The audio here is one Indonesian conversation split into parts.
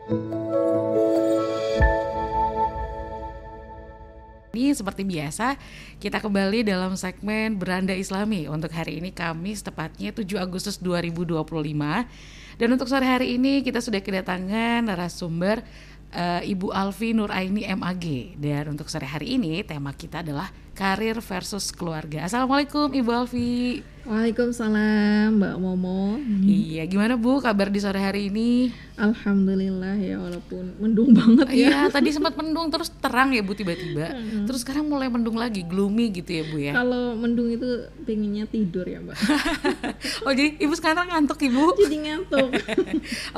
Ini seperti biasa, kita kembali dalam segmen Beranda Islami. Untuk hari ini Kamis, tepatnya 7 Agustus 2025. Dan untuk sore hari ini kita sudah kedatangan narasumber Ibu Alfi Nuraini MAG. Dan untuk sore hari ini tema kita adalah karir versus keluarga. Assalamualaikum Ibu Alfi. Waalaikumsalam Mbak Momo. Iya, gimana Bu kabar di sore hari ini? Alhamdulillah ya, walaupun mendung banget ya. Iya, tadi sempat mendung terus terang ya Bu tiba-tiba. Terus sekarang mulai mendung lagi, gloomy gitu ya Bu ya. Kalau mendung itu pengennya tidur ya Mbak. Oh jadi Ibu sekarang ngantuk Ibu? Jadi ngantuk.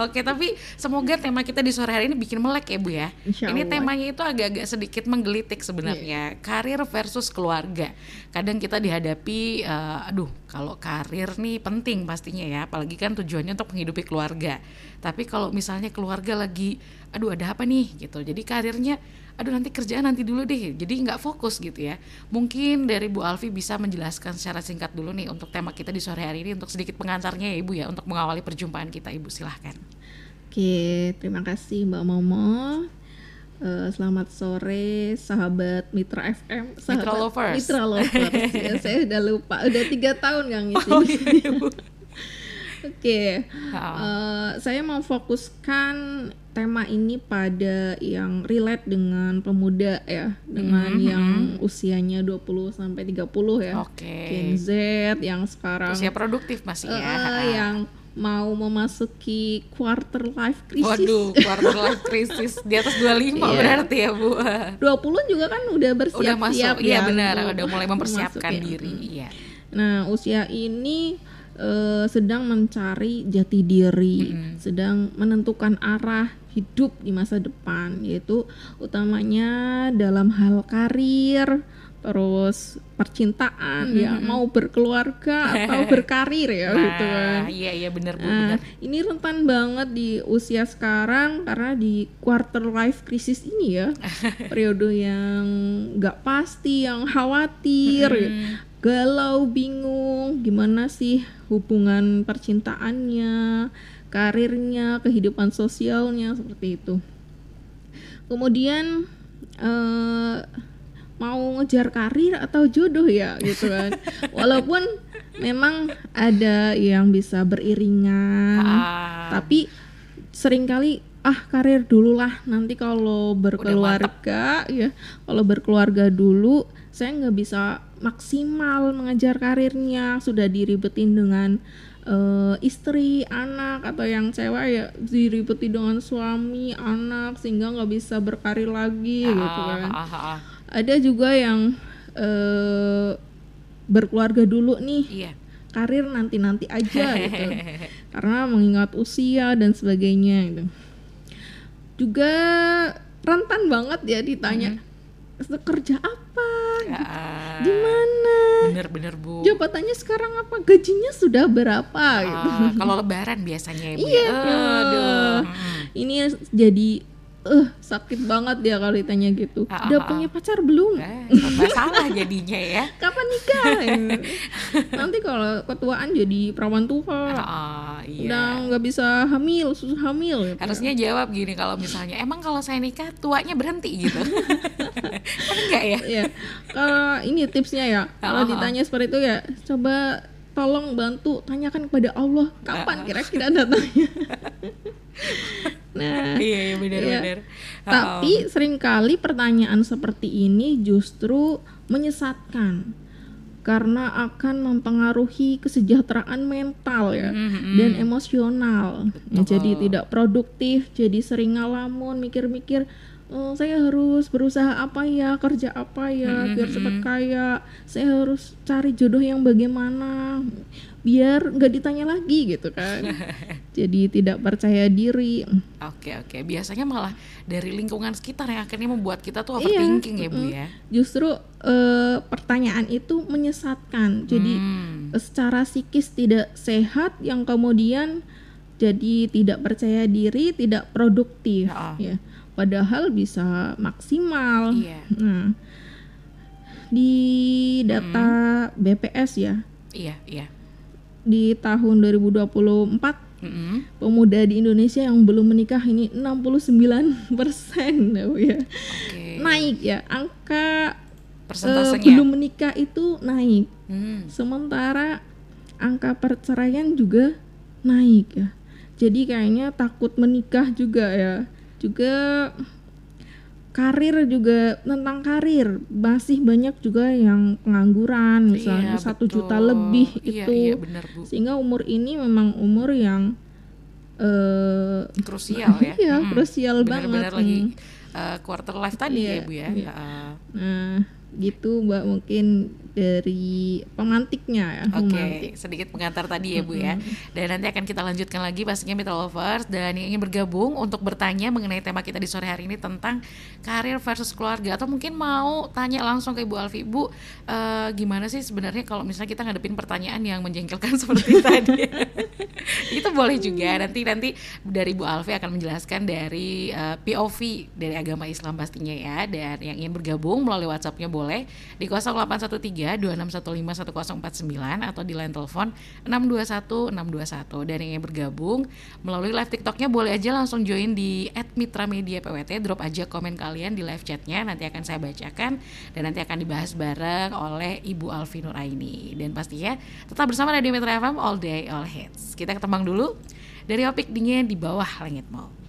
Oke, tapi semoga tema kita di sore hari ini bikin melek ya Bu ya. Insya Ini Allah. temanya itu agak-agak sedikit menggelitik sebenarnya. Karir versus keluarga. Kadang kita dihadapi, kalau karir nih penting pastinya ya, apalagi kan tujuannya untuk menghidupi keluarga. Tapi kalau misalnya keluarga lagi, ada apa nih gitu. Jadi karirnya, nanti kerjaan nanti dulu deh. Jadi nggak fokus gitu ya. Mungkin dari Bu Alfi bisa menjelaskan secara singkat dulu nih untuk tema kita di sore hari ini, untuk sedikit pengantarnya ya Ibu ya, untuk mengawali perjumpaan kita Ibu, silahkan. Oke, terima kasih Mbak Momo. Selamat sore sahabat Mitra FM, Mitra Lovers. Mitra Lovers. Ya, saya udah lupa, udah 3 tahun Kang ngisi. Oh iya Ibu. Oke, saya mau fokuskan tema ini pada yang relate dengan pemuda ya, dengan yang usianya 20 sampai 30 ya. Oke. Gen Z yang sekarang Usia produktif masih ya. yang mau memasuki quarter life crisis. Waduh, quarter life crisis di atas 25 berarti ya Bu. 20 juga kan udah bersiap-siap Udah masuk, iya benar, udah mulai mempersiapkan masuk, ya. diri. Iya. Nah, usia ini sedang mencari jati diri, sedang menentukan arah hidup di masa depan, yaitu utamanya dalam hal karir, terus percintaan, ya mau berkeluarga atau berkarir ya, gitu kan. Iya benar Bu, benar. Ini rentan banget di usia sekarang karena di quarter life crisis ini ya, periode yang nggak pasti, yang khawatir, galau, bingung, gimana sih hubungan percintaannya, karirnya, kehidupan sosialnya, seperti itu. Kemudian mau ngejar karir atau jodoh ya, gitu kan. Walaupun memang ada yang bisa beriringan, tapi seringkali karir dulu lah, nanti kalau berkeluarga ya, kalau berkeluarga dulu saya nggak bisa maksimal mengejar karirnya, sudah diribetin dengan istri, anak, atau yang cewek ya diribetin dengan suami, anak, sehingga nggak bisa berkarir lagi, gitu kan. Ada juga yang berkeluarga dulu nih, karir nanti-nanti aja gitu, karena mengingat usia dan sebagainya gitu. Juga rentan banget ya ditanya kerja apa, di mana, bener Bu, jabatannya sekarang apa, gajinya sudah berapa gitu. Kalau lebaran biasanya ya Bu. Iya, ini jadi sakit banget dia kalau ditanya gitu. Udah punya pacar belum? Masalah jadinya ya. Kapan nikah? Nanti kalau ketuaan jadi perawan tua. Iya. Udah nggak bisa hamil, susah hamil. Gitu. Harusnya jawab gini, kalau misalnya emang kalau saya nikah tuanya berhenti gitu. Kan enggak ya? Iya. Kalau ini tipsnya ya, kalau ditanya seperti itu ya, coba tolong bantu tanyakan kepada Allah kapan kira-kira datangnya. Nah, iya benar-benar. Tapi seringkali pertanyaan seperti ini justru menyesatkan karena akan mempengaruhi kesejahteraan mental ya, dan emosional. Ya, jadi tidak produktif, jadi sering ngalamun, mikir-mikir saya harus berusaha apa ya, kerja apa ya biar cepat kaya, saya harus cari jodoh yang bagaimana biar nggak ditanya lagi gitu kan. Jadi tidak percaya diri. Oke. Biasanya malah dari lingkungan sekitar yang akhirnya membuat kita tuh overthinking ya Bu ya. Justru pertanyaan itu menyesatkan. Jadi secara psikis tidak sehat, yang kemudian jadi tidak percaya diri, tidak produktif ya. Padahal bisa maksimal. Nah, di data BPS ya. Iya. Di tahun 2024 Pemuda di Indonesia yang belum menikah ini 69% ya. Naik ya, angka belum menikah itu naik. Sementara angka perceraian juga naik ya. Jadi kayaknya takut menikah juga ya. Juga karir juga, tentang karir masih banyak juga yang pengangguran, misalnya 1 juta lebih itu. Benar, Bu. Sehingga umur ini memang umur yang krusial ya. Iya, krusial benar-benar banget. Lagi quarter life tadi ya Bu ya. Nah gitu Mbak, mungkin dari pemantiknya ya. Oke, sedikit pengantar tadi ya Bu ya. Dan nanti akan kita lanjutkan lagi pastinya Mitra Lovers, dan yang ingin bergabung untuk bertanya mengenai tema kita di sore hari ini tentang karir versus keluarga, atau mungkin mau tanya langsung ke Ibu Alfi, Bu, gimana sih sebenarnya kalau misalnya kita ngadepin pertanyaan yang menjengkelkan seperti tadi. Itu boleh juga, nanti dari Bu Alfi akan menjelaskan dari POV dari agama Islam pastinya ya. Dan yang ingin bergabung melalui WhatsApp-nya boleh di 0813-2615-1049 atau di line telepon 621-621. Dan yang ingin bergabung melalui live TikTok-nya boleh aja langsung join di @mitramedia_pwt, drop aja komen kalian di live chat-nya, nanti akan saya bacakan dan nanti akan dibahas bareng oleh Ibu Alfi Nuraini. Dan pastinya tetap bersama Radio Mitra FM all day all hits. Kita ketembang dulu dari Opik Dingin di Bawah Langitmu.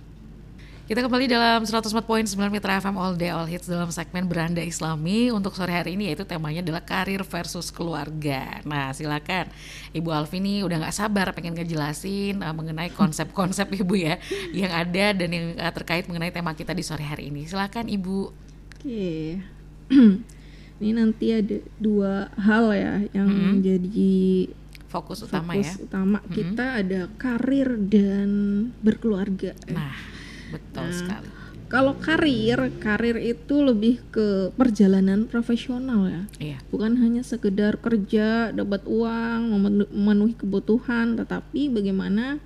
Kita kembali dalam 104.9 Mitra FM All Day All Hits dalam segmen Beranda Islami. Untuk sore hari ini yaitu temanya adalah karir versus keluarga. Nah silakan Ibu Alfi nih udah gak sabar pengen ngejelasin mengenai konsep-konsep Ibu ya yang ada dan yang terkait mengenai tema kita di sore hari ini. Silakan Ibu. Oke. Ini nanti ada 2 hal ya yang jadi fokus utama kita, ada karir dan berkeluarga. Nah betul sekali. Kalau karir itu lebih ke perjalanan profesional ya. Iya. Bukan hanya sekedar kerja, dapat uang, memenuhi kebutuhan, tetapi bagaimana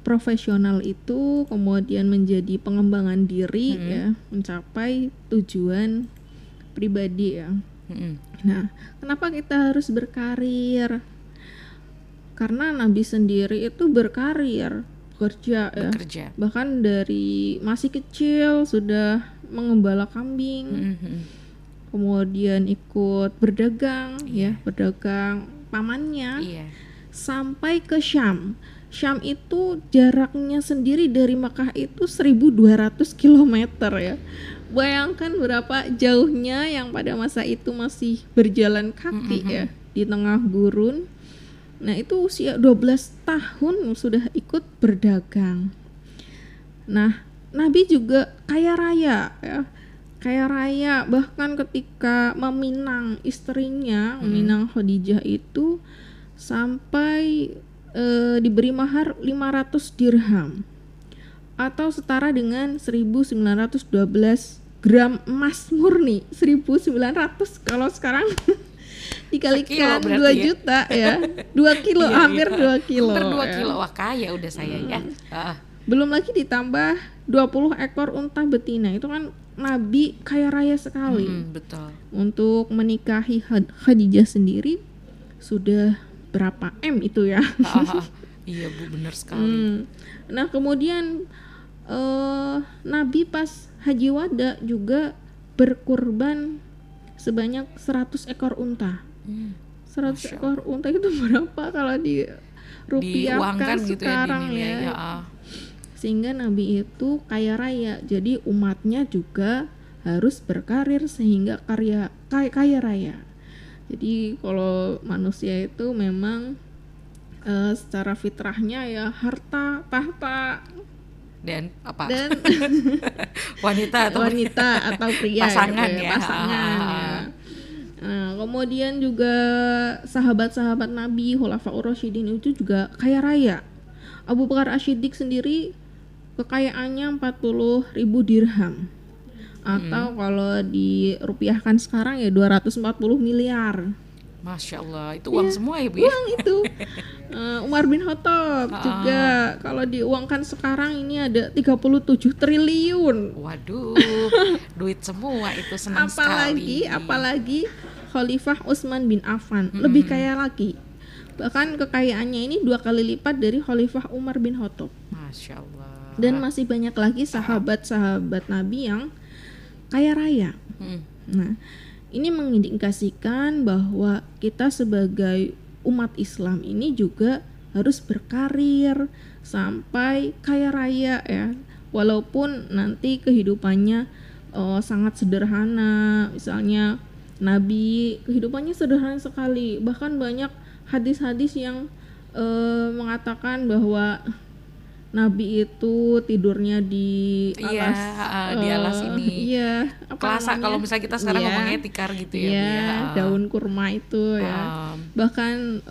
profesional itu kemudian menjadi pengembangan diri ya, mencapai tujuan pribadi ya. Nah, kenapa kita harus berkarir? Karena Nabi sendiri itu berkarir, bekerja. Ya. Bahkan dari masih kecil sudah mengembala kambing. Kemudian ikut berdagang berdagang pamannya. Sampai ke Syam. Syam itu jaraknya sendiri dari Makkah itu 1.200 km ya. Bayangkan berapa jauhnya yang pada masa itu masih berjalan kaki ya di tengah gurun. Nah itu usia 12 tahun sudah ikut berdagang. Nah Nabi juga kaya raya ya. Kaya raya, bahkan ketika meminang istrinya, meminang Khadijah itu sampai diberi mahar 500 dirham atau setara dengan 1912 gram emas murni. 1900 kalau sekarang dikalikan 2 juta ya. 2 kilo hampir 2 kilo. Hampir 2 kilo. Wah kaya udah saya ya. Belum lagi ditambah 20 ekor unta betina. Itu kan Nabi kaya raya sekali. Betul. Untuk menikahi Khadijah sendiri sudah berapa M itu ya. Iya Bu, benar sekali. Nah kemudian Nabi pas Haji Wada juga berkurban sebanyak 100 ekor unta. 100 ekor unta itu berapa kalau dirupiahkan gitu sekarang ya. Sehingga Nabi itu kaya raya. Jadi umatnya juga harus berkarir sehingga kaya raya. Jadi kalau manusia itu memang secara fitrahnya ya harta, tahta dan apa? Dan wanita atau pria pasangan gitu ya. Pasangan ya. Nah, kemudian juga sahabat-sahabat Nabi Khulafaur Rasyidin itu juga kaya raya. Abu Bakar As-Siddiq sendiri kekayaannya 40.000 dirham. Atau kalau dirupiahkan sekarang ya 240 miliar. Masya Allah, itu uang semua ya Bu ya? Uang itu. Umar bin Khattab juga kalau diuangkan sekarang ini ada 37 triliun. Waduh, duit semua itu, senang sekali. Apalagi Khalifah Utsman bin Affan lebih kaya lagi. Bahkan kekayaannya ini 2 kali lipat dari Khalifah Umar bin Khattab. Masya Allah. Dan masih banyak lagi sahabat-sahabat Nabi yang kaya raya. Nah, ini mengindikasikan bahwa kita sebagai umat Islam ini juga harus berkarir sampai kaya raya ya. Walaupun nanti kehidupannya sangat sederhana. Misalnya Nabi kehidupannya sederhana sekali. Bahkan banyak hadis-hadis yang mengatakan bahwa Nabi itu tidurnya di alas, di alas ini. Iya, Kelasa kalau misalnya kita sekarang ngomongnya tikar gitu ya. Iya, daun kurma itu ya. Bahkan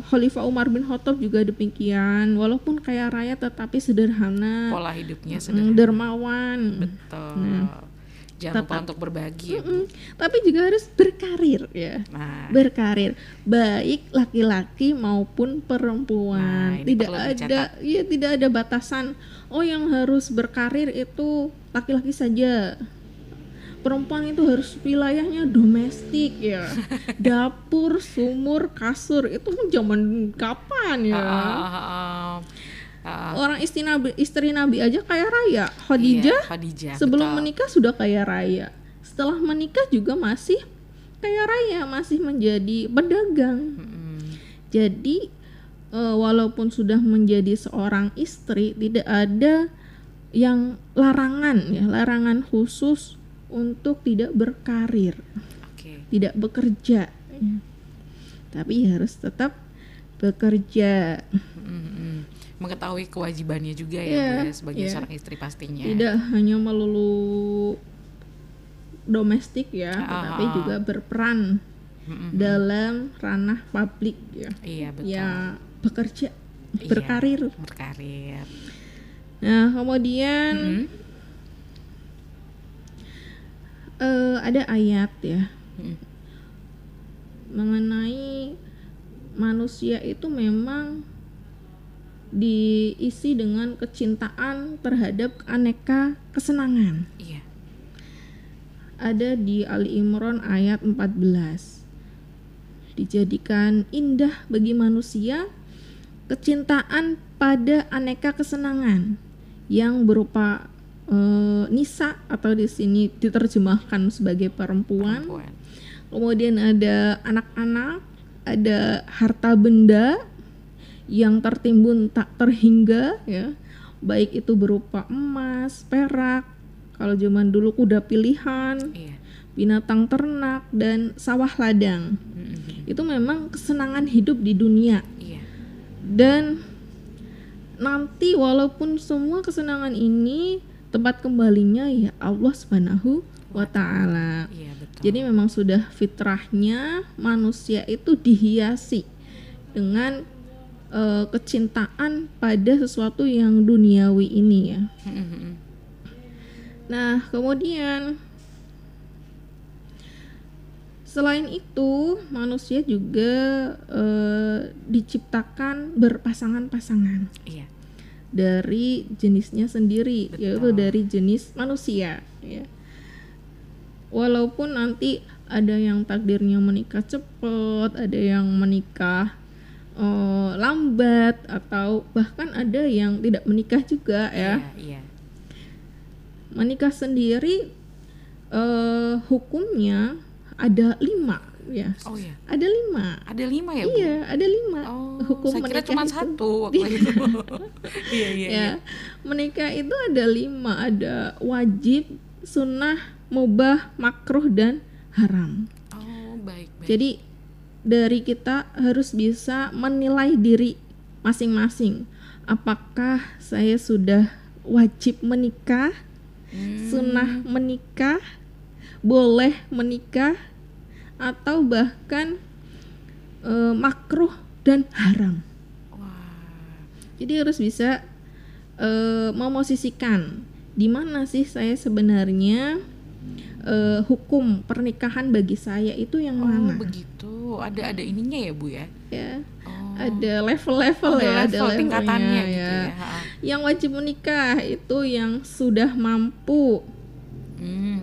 Khalifah Umar bin Khattab juga demikian. Walaupun kaya raya tetapi sederhana. Pola hidupnya sederhana. Dermawan. Betul. Jangan lupa untuk berbagi. Tapi juga harus berkarir ya. Berkarir baik laki-laki maupun perempuan. Tidak ada batasan. Oh, yang harus berkarir itu laki-laki saja. Perempuan itu harus wilayahnya domestik ya. Dapur, sumur, kasur. Itu zaman kapan ya? Orang istri Nabi aja kaya raya. Khadijah sebelum menikah sudah kaya raya. Setelah menikah juga masih kaya raya, masih menjadi pedagang. Jadi walaupun sudah menjadi seorang istri, tidak ada yang larangan khusus untuk tidak berkarir, tidak bekerja. Tapi harus tetap bekerja. Mengetahui kewajibannya juga ya, Bu, sebagai seorang istri pastinya. Tidak hanya melulu domestik ya, tetapi juga berperan dalam ranah publik ya. Iya, betul. Ya, bekerja, berkarir. Nah, kemudian ada ayat ya mengenai manusia itu memang diisi dengan kecintaan terhadap aneka kesenangan. Iya. Ada di Ali Imran ayat 14. Dijadikan indah bagi manusia kecintaan pada aneka kesenangan yang berupa nisa atau di sini diterjemahkan sebagai perempuan. Kemudian ada anak-anak, ada harta benda yang tertimbun tak terhingga ya, baik itu berupa emas, perak, kalau zaman dulu kuda pilihan, binatang ternak dan sawah ladang. Itu memang kesenangan hidup di dunia. Dan nanti walaupun semua kesenangan ini tempat kembalinya ya Allah Subhanahu wa Ta'ala. Jadi memang sudah fitrahnya manusia itu dihiasi dengan kecintaan pada sesuatu yang duniawi ini ya. Nah, kemudian selain itu manusia juga diciptakan berpasangan-pasangan. Dari jenisnya sendiri. Betul. Yaitu dari jenis manusia ya. Walaupun nanti ada yang takdirnya menikah cepat, ada yang menikah lambat, atau bahkan ada yang tidak menikah juga ya. Menikah sendiri hukumnya ada 5 ya. Ada 5. Ada 5 ya, Bu? Iya, ada 5. Hukum saya kira cuma 1 waktu itu. Iya. Menikah itu ada 5, ada wajib, sunnah, mubah, makruh dan haram. Baik. Jadi dari kita harus bisa menilai diri masing-masing. Apakah saya sudah wajib menikah, sunnah menikah, boleh menikah, atau bahkan makruh dan haram. Jadi harus bisa memosisikan di mana sih saya sebenarnya hukum pernikahan bagi saya itu yang mana. Begitu. Ada ininya ya, Bu ya? Ya. Ada level-level ya, ada tingkatannya gitu ya. Yang wajib menikah itu yang sudah mampu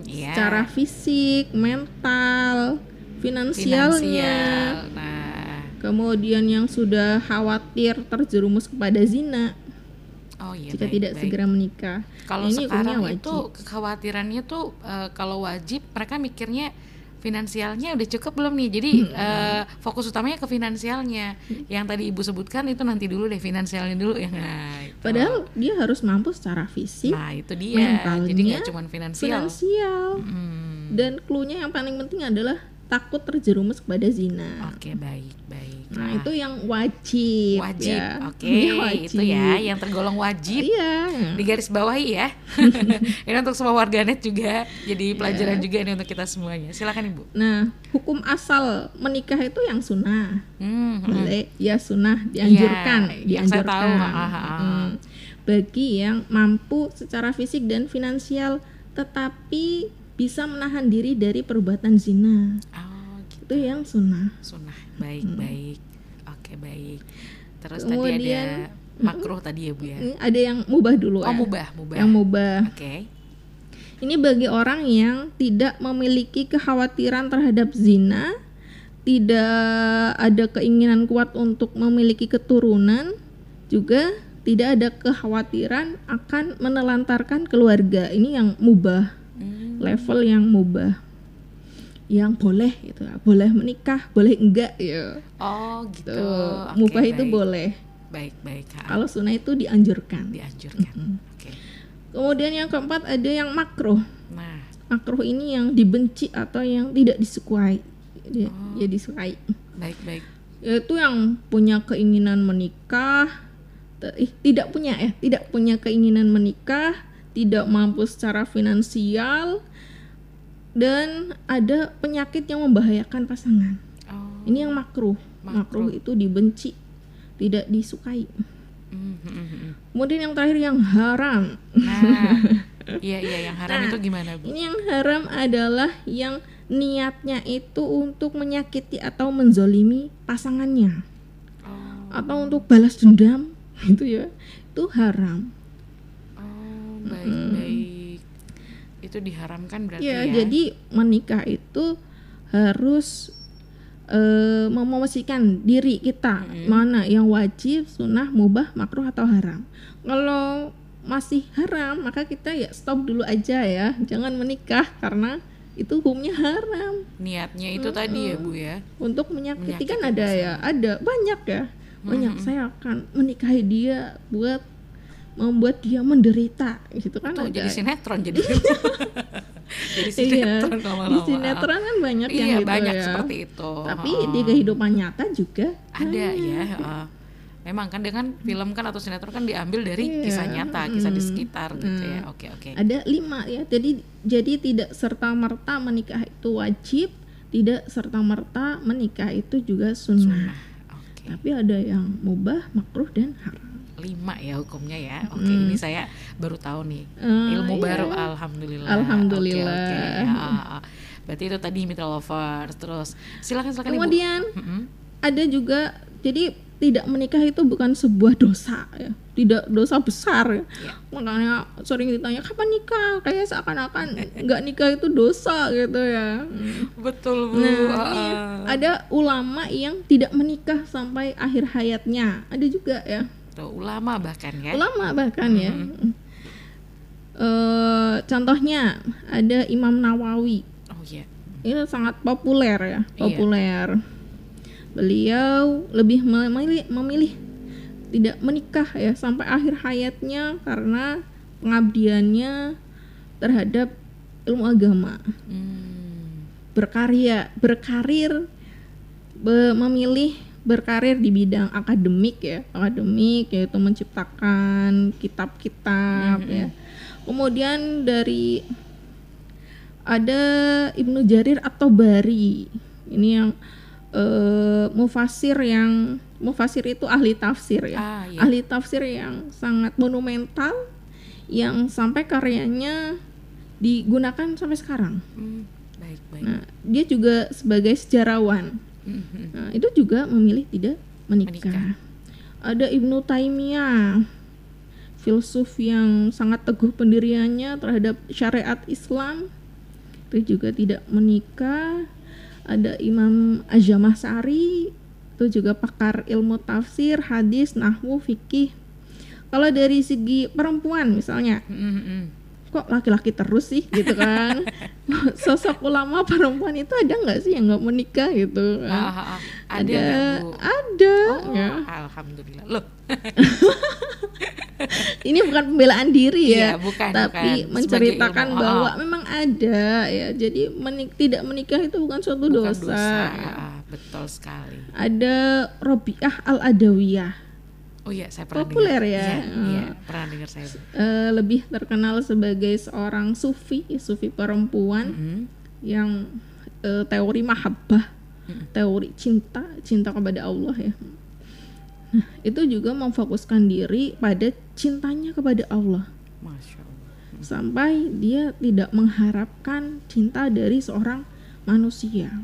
secara fisik, mental, finansialnya. Kemudian yang sudah khawatir terjerumus kepada zina, Oh iya, jika tidak segera menikah. Kalau ini hukumnya sekarang wajib. itu kekhawatirannya tuh kalau wajib mereka mikirnya finansialnya udah cukup belum nih, jadi fokus utamanya ke finansialnya. Yang tadi ibu sebutkan itu nanti dulu deh, finansialnya dulu ya. Nah, itu. Padahal dia harus mampu secara fisik, Nah itu dia, mentalnya, jadi nggak cuma finansial. Dan cluenya yang paling penting adalah takut terjerumus kepada zina. Oke, baik. Nah, itu yang wajib ya. Oke, wajib. itu ya yang tergolong wajib. Iya. Di garis bawahi ya. Ini untuk semua warganet juga, jadi pelajaran juga ini untuk kita semuanya. Silakan Ibu. Nah, hukum asal menikah itu yang sunnah. Boleh ya, sunnah dianjurkan, ya, yang saya tahu. Bagi yang mampu secara fisik dan finansial tetapi bisa menahan diri dari perbuatan zina. Itu yang sunnah. Baik. Oke, baik. Terus kemudian, tadi ada makruh tadi ya Bu ya. Ada yang mubah dulu ya. Mubah. Yang mubah. Oke. Ini bagi orang yang tidak memiliki kekhawatiran terhadap zina, tidak ada keinginan kuat untuk memiliki keturunan, juga tidak ada kekhawatiran akan menelantarkan keluarga. Ini yang mubah. Level yang mubah. Yang boleh gitu, boleh menikah, boleh enggak ya. Oh gitu. Mubah itu boleh. Baik. Kalau sunnah itu dianjurkan. Oke. Kemudian yang keempat ada yang makruh. Nah, makruh ini yang dibenci atau yang tidak disukai. Dia disukai. Baik. Yaitu yang punya keinginan menikah, tidak punya keinginan menikah, tidak mampu secara finansial, dan ada penyakit yang membahayakan pasangan. Ini yang makruh. Makruh itu dibenci, tidak disukai. Kemudian yang terakhir yang haram. Nah, iya yang haram itu gimana Bu? Ini yang haram adalah yang niatnya itu untuk menyakiti atau menzolimi pasangannya, atau untuk balas dendam, gitu ya. Itu haram. Baik. Itu diharamkan berarti ya. Jadi menikah itu harus memposisikan diri kita mana yang wajib, sunnah, mubah, makruh atau haram. Kalau masih haram maka kita ya stop dulu aja ya, jangan menikah karena itu hukumnya haram. Niatnya itu tadi ya Bu ya. Untuk menyakiti kan ada ya, ada banyak ya. Banyak saya akan menikahi dia buat membuat dia menderita gitu kan. Tuh, ada. Jadi sinetron jadi. Jadi sinetron lama-lama. Di sinetron kan banyak yang gitu banyak ya. Seperti itu. Tapi di kehidupan nyata juga ada ya. Memang kan dengan film kan atau sinetron kan diambil dari kisah nyata, kisah di sekitar gitu ya. Oke. Ada 5 ya. Jadi tidak serta-merta menikah itu wajib, tidak serta-merta menikah itu juga sunnah. Okay. Tapi ada yang mubah, makruh dan haram. 5 ya hukumnya ya. Oke, ini saya baru tahu nih. Ilmu baru, alhamdulillah. Alhamdulillah. Ya. Berarti itu tadi mitra lovers. Terus silakan kemudian Ibu. Ada juga, jadi tidak menikah itu bukan sebuah dosa ya. Tidak dosa besar ya. Makanya sering ditanya kapan nikah, kayak seakan-akan nggak nikah itu dosa gitu ya. Betul Bu. Nah, ada ulama yang tidak menikah sampai akhir hayatnya. Ada juga ya. Ulama bahkan ya. Ya. Contohnya ada Imam Nawawi. Oh iya. Ini sangat populer ya. Beliau lebih memilih tidak menikah ya sampai akhir hayatnya karena pengabdiannya terhadap ilmu agama. Memilih berkarir di bidang akademik yaitu menciptakan kitab-kitab ya. Kemudian dari ada Ibnu Jarir at-Tabari, ini yang mufasir itu ahli tafsir ya. Ahli tafsir yang sangat monumental yang sampai karyanya digunakan sampai sekarang. Baik. Nah, dia juga sebagai sejarawan. Nah, itu juga memilih tidak menikah. Ada Ibnu Taimiyah, filsuf yang sangat teguh pendiriannya terhadap syariat Islam, itu juga tidak menikah. Ada Imam Az-Zamakhsyari, itu juga pakar ilmu tafsir, hadis, nahwu, fikih. Kalau dari segi perempuan misalnya, kok laki-laki terus sih gitu kan? Sosok ulama perempuan itu ada nggak sih yang nggak menikah gitu? Ada. Ada. Oh, ya. Alhamdulillah. Loh. Ini bukan pembelaan diri ya, bukan, tapi bukan. menceritakan bahwa memang ada ya. Jadi tidak menikah itu bukan suatu dosa. Ya. Betul sekali. Ada Robiah Al-Adawiyah. Oh iya, saya pernah populer dengar. ya. Iya, pernah dengar saya. Lebih terkenal sebagai seorang sufi perempuan yang teori mahabbah, teori cinta kepada Allah ya. Nah, itu juga memfokuskan diri pada cintanya kepada Allah. Masya Allah. Sampai dia tidak mengharapkan cinta dari seorang manusia.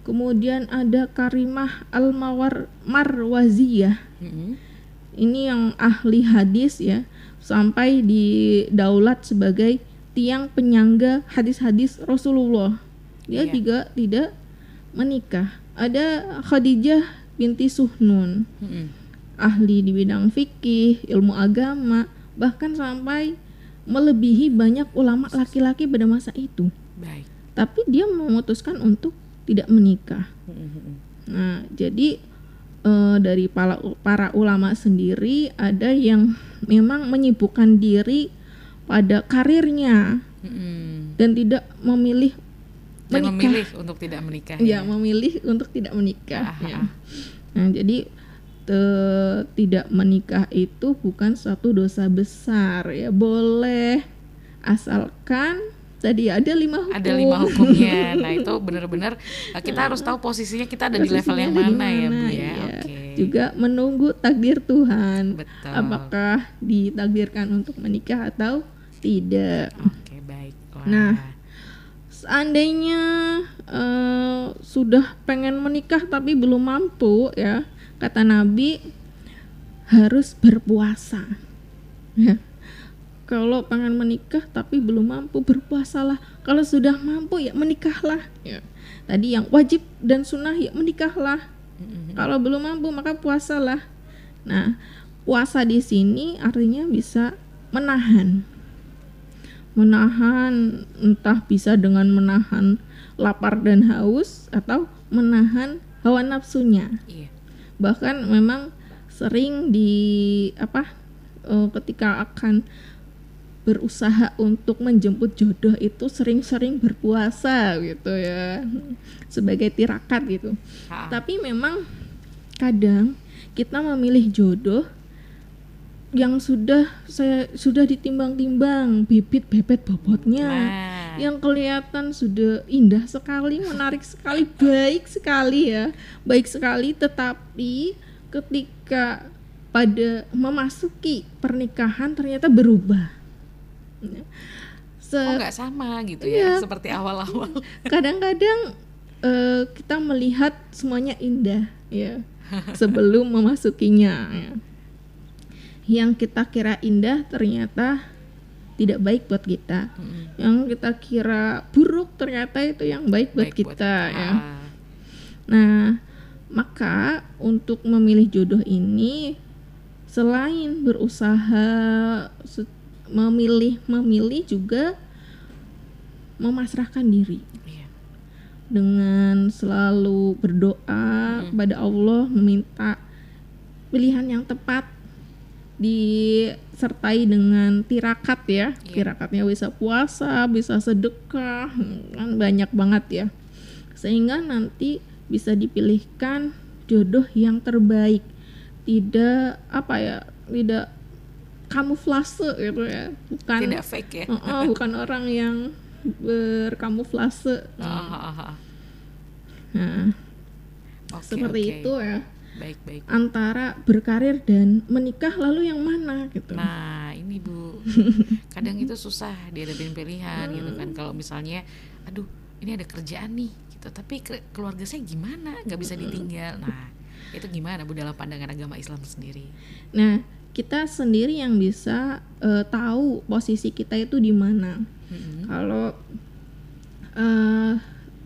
Kemudian ada Karimah Al-Marwaziyah. Ini yang ahli hadis ya, sampai didaulat sebagai tiang penyangga hadis-hadis Rasulullah. Dia juga tidak menikah. Ada Khadijah binti Suhnun, ahli di bidang fikih, ilmu agama, bahkan sampai melebihi banyak ulama laki-laki pada masa itu. Baik. Tapi dia memutuskan untuk tidak menikah. Nah, jadi dari para ulama sendiri ada yang memang menyibukkan diri pada karirnya dan tidak memilih menikah. Memilih untuk tidak menikah. Ya, memilih untuk tidak menikah. Ya. Nah, jadi tidak menikah itu bukan suatu dosa besar ya, boleh asalkan tadi ada 5 hukum. Ada 5 hukumnya. Nah, itu benar-benar kita harus tahu posisinya kita ada di level yang mana ya, Bu ya. Iya. Okay. Juga menunggu takdir Tuhan. Betul. Apakah ditakdirkan untuk menikah atau tidak. Oke, baiklah. Nah, seandainya sudah pengen menikah tapi belum mampu ya, kata Nabi harus berpuasa ya. Kalau pengen menikah tapi belum mampu, berpuasalah. Kalau sudah mampu ya menikahlah ya. Tadi yang wajib dan sunnah ya menikahlah. Kalau belum mampu maka puasalah. Nah, puasa di sini artinya bisa menahan entah bisa dengan menahan lapar dan haus atau menahan hawa nafsunya. Iya. Bahkan memang sering ketika akan berusaha untuk menjemput jodoh itu sering-sering berpuasa gitu ya, sebagai tirakat gitu. Tapi memang kadang kita memilih jodoh yang sudah ditimbang-timbang bibit bobotnya, yang kelihatan sudah indah sekali, menarik sekali, baik sekali, tetapi ketika pada memasuki pernikahan ternyata berubah. Nggak sama gitu ya, seperti awal-awal. Kadang-kadang kita melihat semuanya indah ya sebelum memasukinya ya. Yang kita kira indah ternyata tidak baik buat kita. Yang kita kira buruk ternyata itu yang baik buat kita ya. Nah, maka untuk memilih jodoh ini selain berusaha memilih juga memasrahkan diri. Dengan selalu berdoa kepada Allah, meminta pilihan yang tepat, disertai dengan tirakat ya. Tirakatnya bisa puasa, bisa sedekah, kan banyak banget ya. Sehingga nanti bisa dipilihkan jodoh yang terbaik. Tidak tidak kamuflase gitu ya. Bukan tidak fake ya. Bukan orang yang berkamuflase. Nah, seperti itu ya. Baik. Antara berkarir dan menikah, lalu yang mana gitu. Nah, ini Bu, kadang itu susah dihadapin pilihan gitu kan. Kalau misalnya, aduh ini ada kerjaan nih gitu, tapi keluarga saya gimana, nggak bisa ditinggal. Nah, itu gimana Bu dalam pandangan agama Islam sendiri? Nah, kita sendiri yang bisa tahu posisi kita itu di mana. Kalau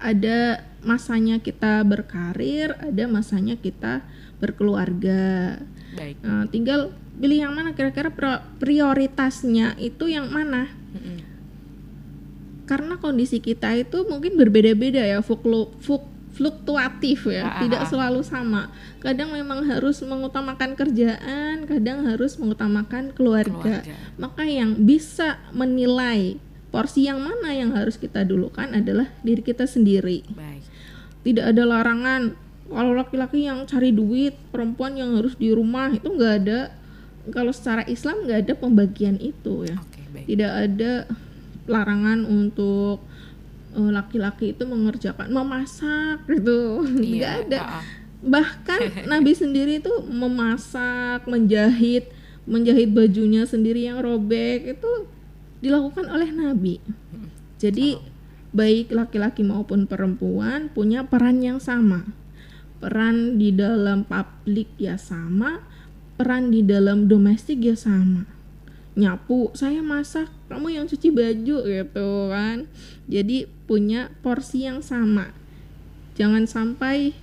ada masanya kita berkarir, ada masanya kita berkeluarga. Baik. Tinggal pilih yang mana, kira-kira prioritasnya itu yang mana. Karena kondisi kita itu mungkin berbeda-beda ya, fluktuatif ya, tidak selalu sama. Kadang memang harus mengutamakan kerjaan, kadang harus mengutamakan keluarga. Maka yang bisa menilai porsi yang mana yang harus kita dulukan adalah diri kita sendiri. Baik. Tidak ada larangan kalau laki-laki yang cari duit, perempuan yang harus di rumah, itu nggak ada. Kalau secara Islam nggak ada pembagian itu ya. Tidak ada larangan untuk laki-laki itu mengerjakan memasak gitu, nggak ada. Bahkan Nabi sendiri itu memasak, menjahit bajunya sendiri yang robek itu dilakukan oleh Nabi. Jadi baik laki-laki maupun perempuan punya peran yang sama. Peran di dalam publik ya sama, peran di dalam domestik ya sama. Nyapu, saya masak, kamu yang cuci baju gitu kan. Jadi punya porsi yang sama. Jangan sampai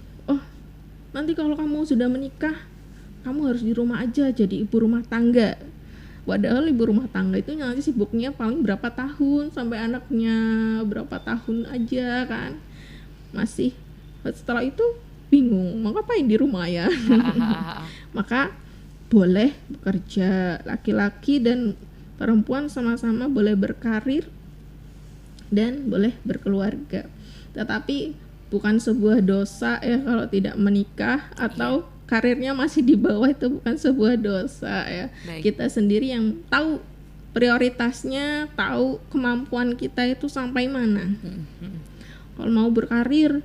nanti kalau kamu sudah menikah, kamu harus di rumah aja jadi ibu rumah tangga. Padahal ibu rumah tangga itu nanti sibuknya paling berapa tahun, sampai anaknya berapa tahun aja kan. Masih setelah itu bingung mau ngapain di rumah ya. Maka boleh bekerja, laki-laki dan perempuan sama-sama boleh berkarir dan boleh berkeluarga. Tetapi bukan sebuah dosa ya kalau tidak menikah atau karirnya masih di bawah, itu bukan sebuah dosa ya. Baik. Kita sendiri yang tahu prioritasnya, tahu kemampuan kita itu sampai mana. Kalau mau berkarir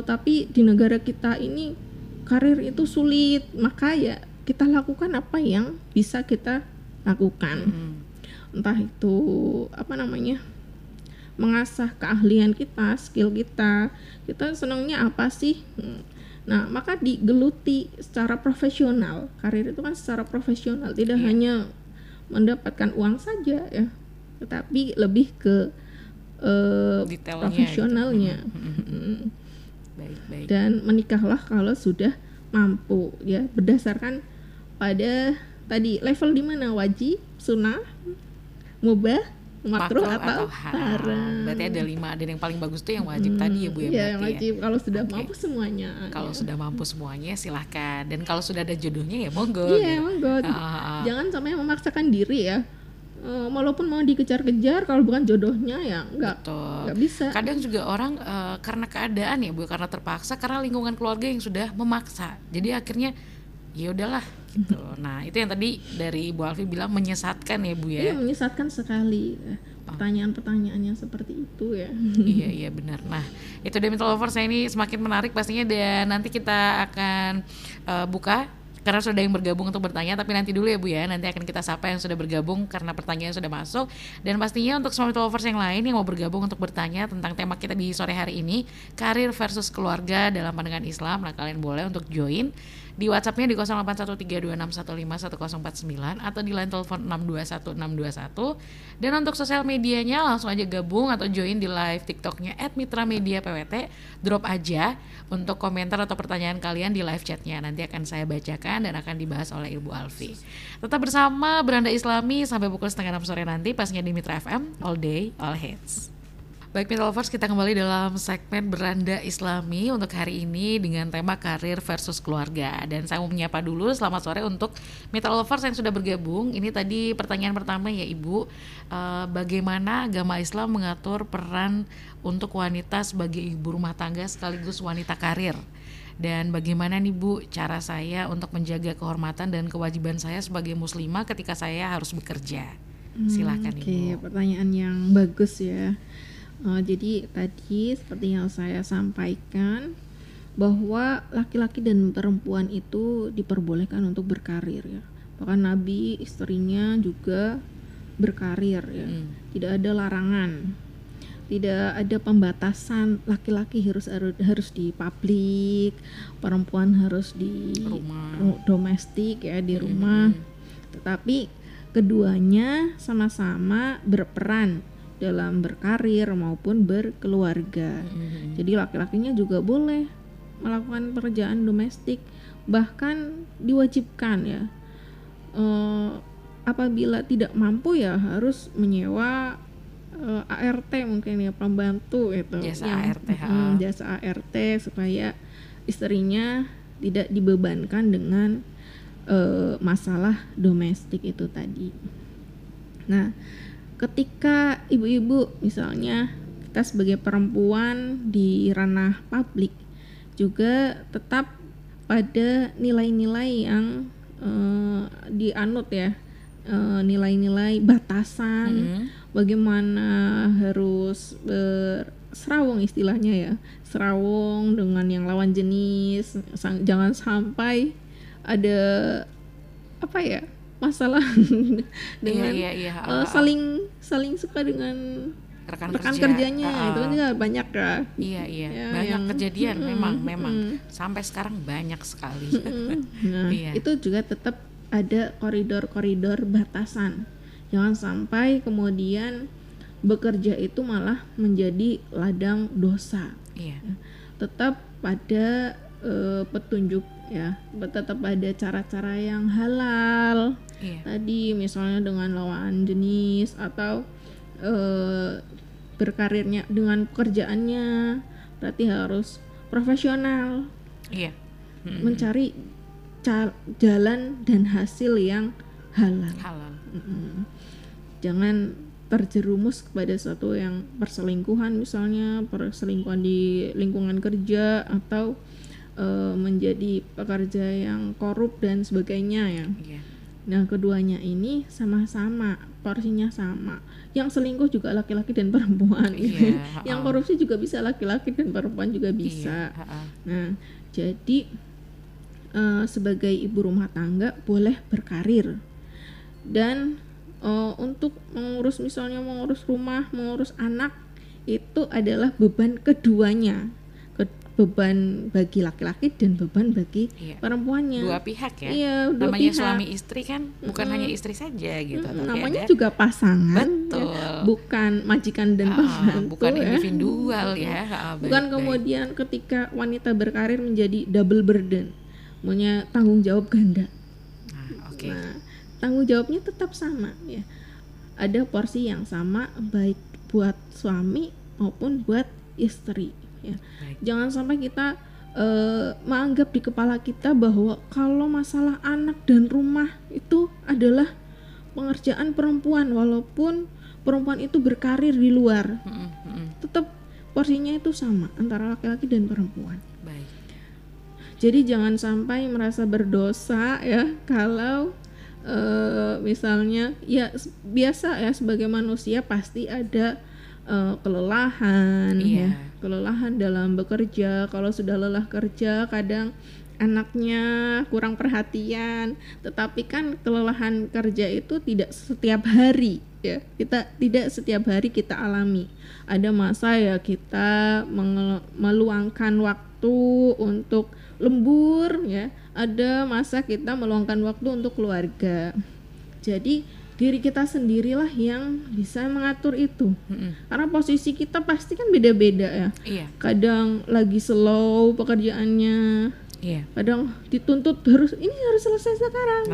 tapi di negara kita ini karir itu sulit, maka ya kita lakukan apa yang bisa kita lakukan. Entah itu mengasah keahlian kita, skill kita senangnya apa sih. Nah, maka digeluti secara profesional. Karir itu kan secara profesional, tidak hanya mendapatkan uang saja ya, tetapi lebih ke profesionalnya. Baik. Dan menikahlah kalau sudah mampu ya, berdasarkan pada tadi level di mana, wajib, sunnah, mubah, makruh atau haram. Berarti ada 5, dan yang paling bagus tuh yang wajib tadi ya Bu ya. Iya, yang wajib. Kalau sudah mampu semuanya. Kalau sudah mampu semuanya silahkan. Dan kalau sudah ada jodohnya ya monggo. Iya, monggo. Jangan sampai memaksakan diri ya. Walaupun mau dikejar-kejar, kalau bukan jodohnya ya nggak bisa. Kadang juga orang karena keadaan ya Bu, karena terpaksa, karena lingkungan keluarga yang sudah memaksa. Jadi akhirnya ya udahlah gitu. Nah, itu yang tadi dari Ibu Alfi bilang menyesatkan ya Bu ya. Iya, menyesatkan sekali. Pertanyaan-pertanyaan yang seperti itu ya. Iya benar. Nah, itu Demi Lovers ini semakin menarik pastinya, dan nanti kita akan buka karena sudah ada yang bergabung untuk bertanya, tapi nanti dulu ya Bu ya, nanti akan kita sapa yang sudah bergabung karena pertanyaan sudah masuk. Dan pastinya untuk semua lovers yang lain yang mau bergabung untuk bertanya tentang tema kita di sore hari ini, karir versus keluarga dalam pandangan Islam, nah kalian boleh untuk join di WhatsApp-nya di 081326151049 atau di line telepon 621 dan untuk sosial medianya langsung aja gabung atau join di live TikTok-nya @mitra_media_pwt. Drop aja untuk komentar atau pertanyaan kalian di live chat-nya, nanti akan saya bacakan dan akan dibahas oleh Ibu Alfi. Tetap bersama Beranda Islami sampai pukul 5:30 sore nanti, pastinya di Mitra FM, all day all hits. Baik Mitra Lovers, kita kembali dalam segmen Beranda Islami untuk hari ini dengan tema karir versus keluarga. Dan saya mau menyapa dulu, selamat sore untuk Mitra Lovers yang sudah bergabung. Ini tadi pertanyaan pertama ya Ibu, bagaimana agama Islam mengatur peran untuk wanita sebagai ibu rumah tangga sekaligus wanita karir? Dan bagaimana nih Bu cara saya untuk menjaga kehormatan dan kewajiban saya sebagai muslimah ketika saya harus bekerja? Silakan Ibu. Oke, pertanyaan yang bagus ya. Jadi tadi seperti yang saya sampaikan bahwa laki-laki dan perempuan itu diperbolehkan untuk berkarir ya. Bahkan Nabi istrinya juga berkarir ya. Tidak ada larangan, tidak ada pembatasan laki-laki harus di publik, perempuan harus di domestik ya, di rumah. Tetapi keduanya sama-sama berperan dalam berkarir maupun berkeluarga. Jadi laki-lakinya juga boleh melakukan pekerjaan domestik, bahkan diwajibkan ya. Apabila tidak mampu ya harus menyewa ART mungkin ya, pembantu itu jasa yang ART, jasa ART supaya istrinya tidak dibebankan dengan masalah domestik itu tadi. Nah, ketika ibu-ibu misalnya kita sebagai perempuan di ranah publik juga tetap pada nilai-nilai yang dianut ya, nilai-nilai batasan bagaimana harus berserawung istilahnya ya, serawung dengan yang lawan jenis, jangan sampai ada apa ya masalah dengan saling suka dengan rekan kerjanya. Itu kan juga banyak ya. Iya, banyak kejadian memang sampai sekarang banyak sekali. Nah, itu juga tetap ada koridor-koridor batasan. Jangan sampai kemudian bekerja itu malah menjadi ladang dosa. Iya. Tetap pada petunjuk ya, tetap ada cara-cara yang halal. Iya. Tadi misalnya dengan lawan jenis atau berkarirnya dengan pekerjaannya, berarti harus profesional. Iya. Mencari jalan dan hasil yang halal. Jangan terjerumus kepada suatu yang perselingkuhan, misalnya perselingkuhan di lingkungan kerja atau menjadi pekerja yang korup dan sebagainya ya. Nah, keduanya ini sama-sama porsinya sama. Yang selingkuh juga laki-laki dan perempuan. Yang korupsi juga bisa laki-laki dan perempuan juga bisa. Nah, jadi sebagai ibu rumah tangga boleh berkarir dan untuk mengurus misalnya mengurus rumah, mengurus anak itu adalah beban keduanya. Beban bagi laki-laki dan beban bagi perempuannya. Dua pihak ya. Iya, namanya pihak. Suami istri kan bukan hanya istri saja gitu. Namanya juga pasangan. Betul. Ya, bukan majikan dan pembantu. Bukan individual ya. Bukan kemudian ketika wanita berkarir menjadi double burden, punya tanggung jawab ganda. Nah, tanggung jawabnya tetap sama ya. Ada porsi yang sama baik buat suami maupun buat istri. Ya. Jangan sampai kita menganggap di kepala kita bahwa kalau masalah anak dan rumah itu adalah pengerjaan perempuan, walaupun perempuan itu berkarir di luar, tetap porsinya itu sama antara laki-laki dan perempuan. Baik. Jadi jangan sampai merasa berdosa ya kalau misalnya ya biasa ya sebagai manusia pasti ada kelelahan ya, kelelahan dalam bekerja. Kalau sudah lelah kerja kadang anaknya kurang perhatian, tetapi kan kelelahan kerja itu tidak setiap hari ya, kita tidak setiap hari kita alami. Ada masa ya kita meluangkan waktu untuk lembur ya, ada masa kita meluangkan waktu untuk keluarga. Jadi diri kita sendirilah yang bisa mengatur itu. Karena posisi kita pasti kan beda-beda ya. Kadang lagi slow pekerjaannya, kadang dituntut ini harus selesai sekarang.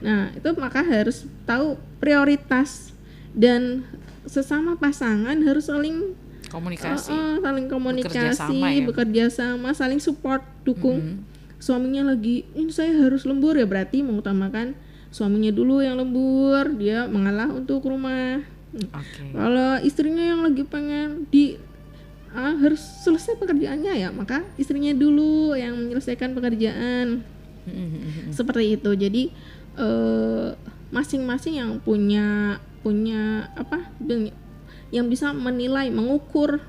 Nah itu maka harus tahu prioritas, dan sesama pasangan harus saling komunikasi, bekerja sama, saling support, dukung. Suaminya lagi ini saya harus lembur ya, berarti mengutamakan suaminya dulu yang lembur, dia mengalah untuk rumah. Kalau istrinya yang lagi pengen harus selesai pekerjaannya ya, maka istrinya dulu yang menyelesaikan pekerjaan. Seperti itu. Jadi masing-masing yang punya yang bisa menilai, mengukur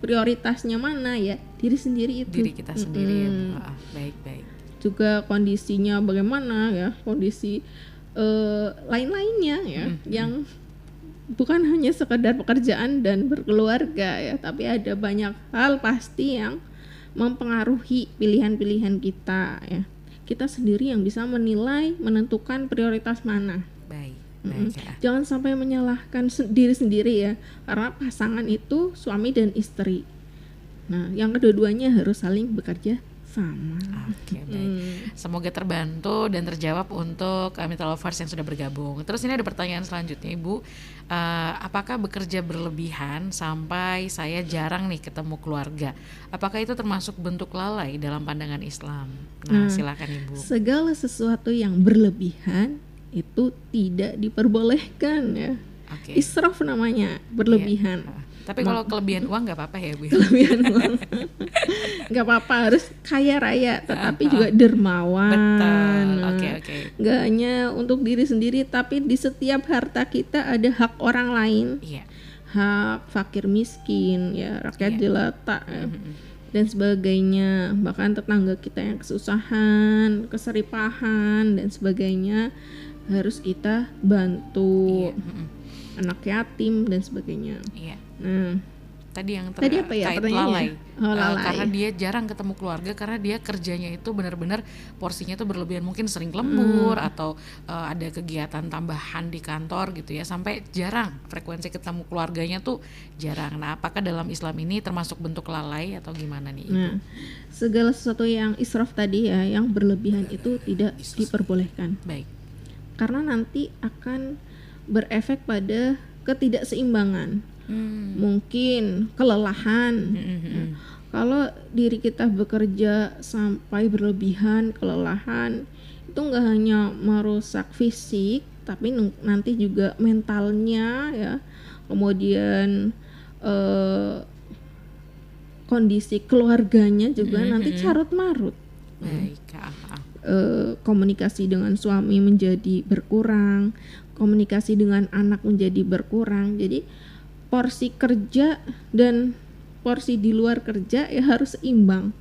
prioritasnya mana ya, diri sendiri itu. Diri kita sendiri. Baik. Juga kondisinya bagaimana ya, kondisi lain-lainnya ya, yang bukan hanya sekedar pekerjaan dan berkeluarga ya, tapi ada banyak hal pasti yang mempengaruhi pilihan-pilihan kita ya. Kita sendiri yang bisa menilai, menentukan prioritas mana. Baik. Baik, ya. Jangan sampai menyalahkan diri sendiri ya, karena pasangan itu suami dan istri. Nah, yang kedua-duanya harus saling bekerja sama. Oke, baik. Semoga terbantu dan terjawab untuk Mitra Lovers yang sudah bergabung. Terus ini ada pertanyaan selanjutnya, Ibu. Apakah bekerja berlebihan sampai saya jarang nih ketemu keluarga? Apakah itu termasuk bentuk lalai dalam pandangan Islam? Nah, silakan Ibu. Segala sesuatu yang berlebihan itu tidak diperbolehkan ya. Oke. Israf namanya, berlebihan. Tapi kalau kelebihan uang nggak apa-apa ya, Bu? Kelebihan uang nggak apa-apa, harus kaya raya tetapi juga dermawan. Betul. Oke. Nggak hanya untuk diri sendiri, tapi di setiap harta kita ada hak orang lain. Iya. Hak fakir miskin ya, rakyat jelata ya, dan sebagainya. Bahkan tetangga kita yang kesusahan, keseripahan dan sebagainya harus kita bantu. Anak yatim dan sebagainya. Iya. Nah, tadi yang tadi apa ya lalai. Lalai. Karena dia jarang ketemu keluarga, karena dia kerjanya itu benar-benar porsinya itu berlebihan, mungkin sering lembur atau ada kegiatan tambahan di kantor gitu ya, sampai jarang frekuensi ketemu keluarganya tuh jarang. Nah, apakah dalam Islam ini termasuk bentuk lalai atau gimana nih, Ibu? Nah, segala sesuatu yang israf tadi ya, yang berlebihan itu tidak diperbolehkan. Baik. Karena nanti akan berefek pada ketidakseimbangan. Mungkin kelelahan. Kalau diri kita bekerja sampai berlebihan, kelelahan, itu nggak hanya merusak fisik, tapi nanti juga mentalnya ya. Kemudian kondisi keluarganya juga nanti carut marut. Baik. Komunikasi dengan suami menjadi berkurang, komunikasi dengan anak menjadi berkurang. Jadi porsi kerja dan porsi di luar kerja ya harus seimbang.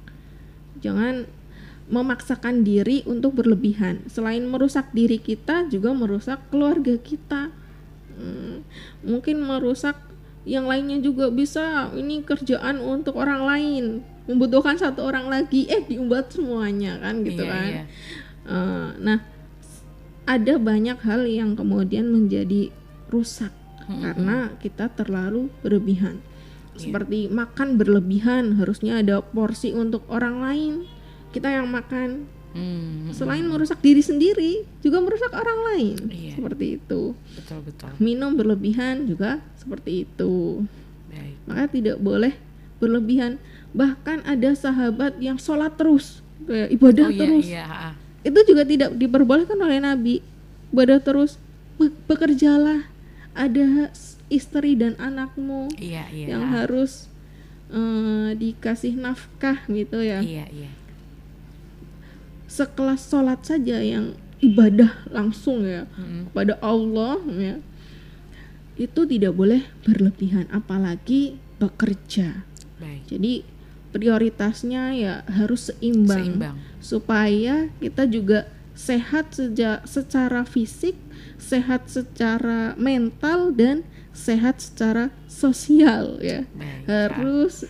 Jangan memaksakan diri untuk berlebihan. Selain merusak diri kita, juga merusak keluarga kita. Mungkin merusak yang lainnya juga bisa. Ini kerjaan untuk orang lain, membutuhkan satu orang lagi, diumbat semuanya kan gitu kan. Nah, ada banyak hal yang kemudian menjadi rusak karena kita terlalu berlebihan. Seperti makan berlebihan, harusnya ada porsi untuk orang lain, kita yang makan. Selain merusak diri sendiri, juga merusak orang lain. Seperti itu. Betul. Minum berlebihan juga seperti itu. Baik. Maka tidak boleh berlebihan. Bahkan ada sahabat yang sholat terus, kayak ibadah terus. Itu juga tidak diperbolehkan oleh Nabi. Ibadah terus, bekerjalah, ada istri dan anakmu yang harus dikasih nafkah gitu ya. Sekelas sholat saja yang ibadah langsung ya kepada Allah ya, itu tidak boleh berlebihan, apalagi bekerja. Jadi prioritasnya ya harus seimbang. Supaya kita juga sehat secara fisik, sehat secara mental, dan sehat secara sosial ya. Harus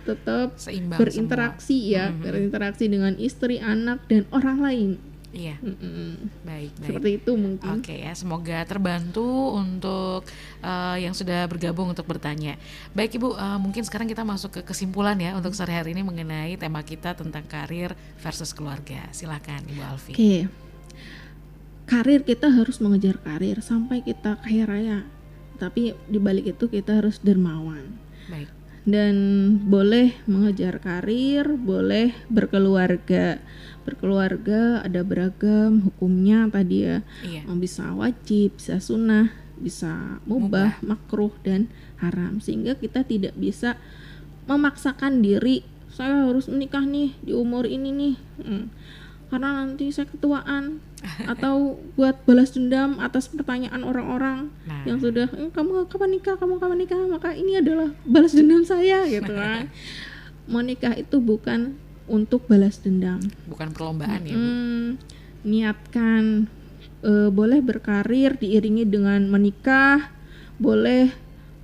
tetap seimbang berinteraksi semua. Berinteraksi dengan istri, anak, dan orang lain. Baik. Seperti itu mungkin. Oke ya, semoga terbantu untuk yang sudah bergabung untuk bertanya. Baik Ibu, mungkin sekarang kita masuk ke kesimpulan ya untuk sehari-hari ini mengenai tema kita tentang karir versus keluarga. Silakan Ibu Alfi. Oke. Karir, kita harus mengejar karir sampai kita kaya raya. Tapi di balik itu kita harus dermawan. Baik. Dan boleh mengejar karir, boleh berkeluarga. Berkeluarga ada beragam hukumnya tadi ya. Bisa wajib, bisa sunnah, bisa mubah, makruh, dan haram. Sehingga kita tidak bisa memaksakan diri, saya harus menikah nih di umur ini nih, karena nanti saya ketuaan. Atau buat balas dendam atas pertanyaan orang-orang yang sudah, kamu kapan nikah, maka ini adalah balas dendam saya gitu kan. Menikah itu bukan untuk balas dendam, bukan perlombaan ya Bu. Niatkan, boleh berkarir diiringi dengan menikah, boleh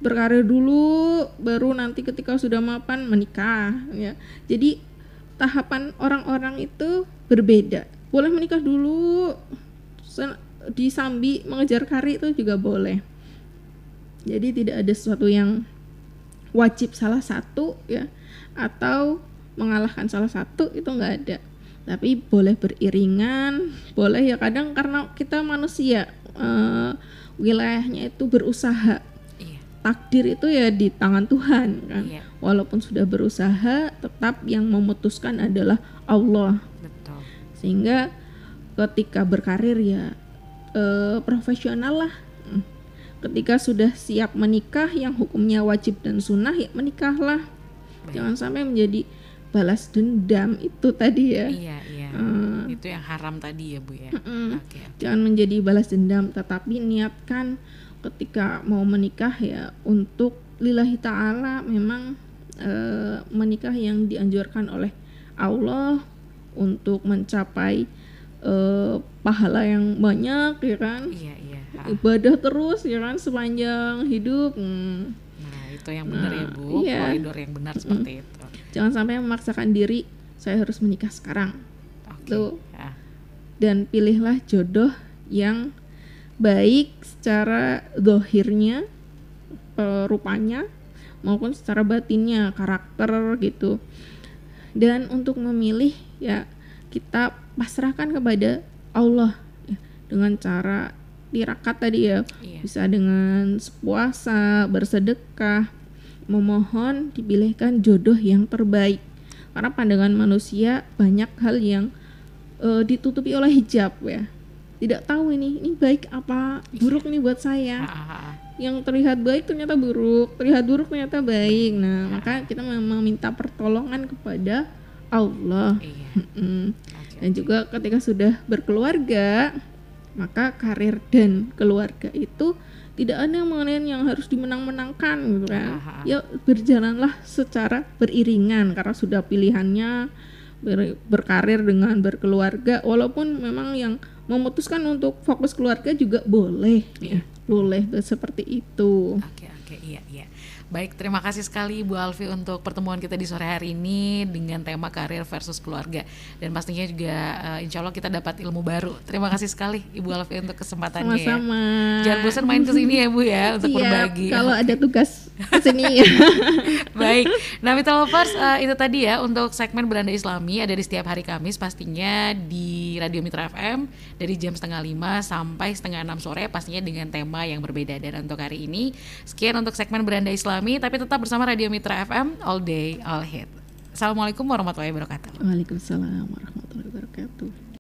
berkarir dulu baru nanti ketika sudah mapan menikah ya. Jadi tahapan orang-orang itu berbeda. Boleh menikah dulu disambi mengejar karir itu juga boleh. Jadi tidak ada sesuatu yang wajib salah satu ya, atau mengalahkan salah satu, itu nggak ada. Tapi boleh beriringan, boleh ya, kadang karena kita manusia wilayahnya itu berusaha. Takdir itu ya di tangan Tuhan kan. Walaupun sudah berusaha, tetap yang memutuskan adalah Allah. Betul. Sehingga ketika berkarir ya profesional lah. Ketika sudah siap menikah yang hukumnya wajib dan sunnah, ya menikahlah. Jangan sampai menjadi balas dendam itu tadi ya. Iya. Itu yang haram tadi ya Bu ya. Okay. Jangan menjadi balas dendam, tetapi niatkan ketika mau menikah ya untuk lillahi ta'ala, memang menikah yang dianjurkan oleh Allah untuk mencapai pahala yang banyak ya kan. Iya. Ibadah terus ya kan sepanjang hidup. Nah itu yang benar ya Bu, koridor yang benar seperti itu. Jangan sampai memaksakan diri, saya harus menikah sekarang. Tuh. Dan pilihlah jodoh yang baik secara zahirnya, rupanya, maupun secara batinnya, karakter gitu. Dan untuk memilih ya kita pasrahkan kepada Allah ya, dengan cara tirakat tadi ya. Bisa dengan puasa, bersedekah, memohon dipilihkan jodoh yang terbaik. Karena pandangan manusia banyak hal yang ditutupi oleh hijab ya. Tidak tahu ini baik apa buruk nih buat saya. Yang terlihat baik ternyata buruk, terlihat buruk ternyata baik. Nah, maka kita memang minta pertolongan kepada Allah. Dan juga ketika sudah berkeluarga, maka karir dan keluarga itu tidak ada yang harus dimenang-menangkan gitu kan. Ya berjalanlah secara beriringan karena sudah pilihannya berkarir dengan berkeluarga, walaupun memang yang memutuskan untuk fokus keluarga juga boleh ya. Boleh seperti itu. Oke, iya. Baik, terima kasih sekali Ibu Alfi untuk pertemuan kita di sore hari ini dengan tema karir versus keluarga. Dan pastinya juga insya Allah kita dapat ilmu baru. Terima kasih sekali Ibu Alfi untuk kesempatannya. Sama-sama. Ya. Jangan bosan main ke sini ya Bu ya untuk berbagi. Kalau ada tugas ke sini ya. Baik. Nah, Mitra Lovers, itu tadi ya untuk segmen Beranda Islami, ada di setiap hari Kamis pastinya di Radio Mitra FM dari jam 4:30 sampai 5:30 sore, pastinya dengan tema yang berbeda. Dan untuk hari ini sekian untuk segmen Beranda Islami, tapi tetap bersama Radio Mitra FM, all day all hit. Assalamualaikum warahmatullahi wabarakatuh. Waalaikumsalam warahmatullahi wabarakatuh.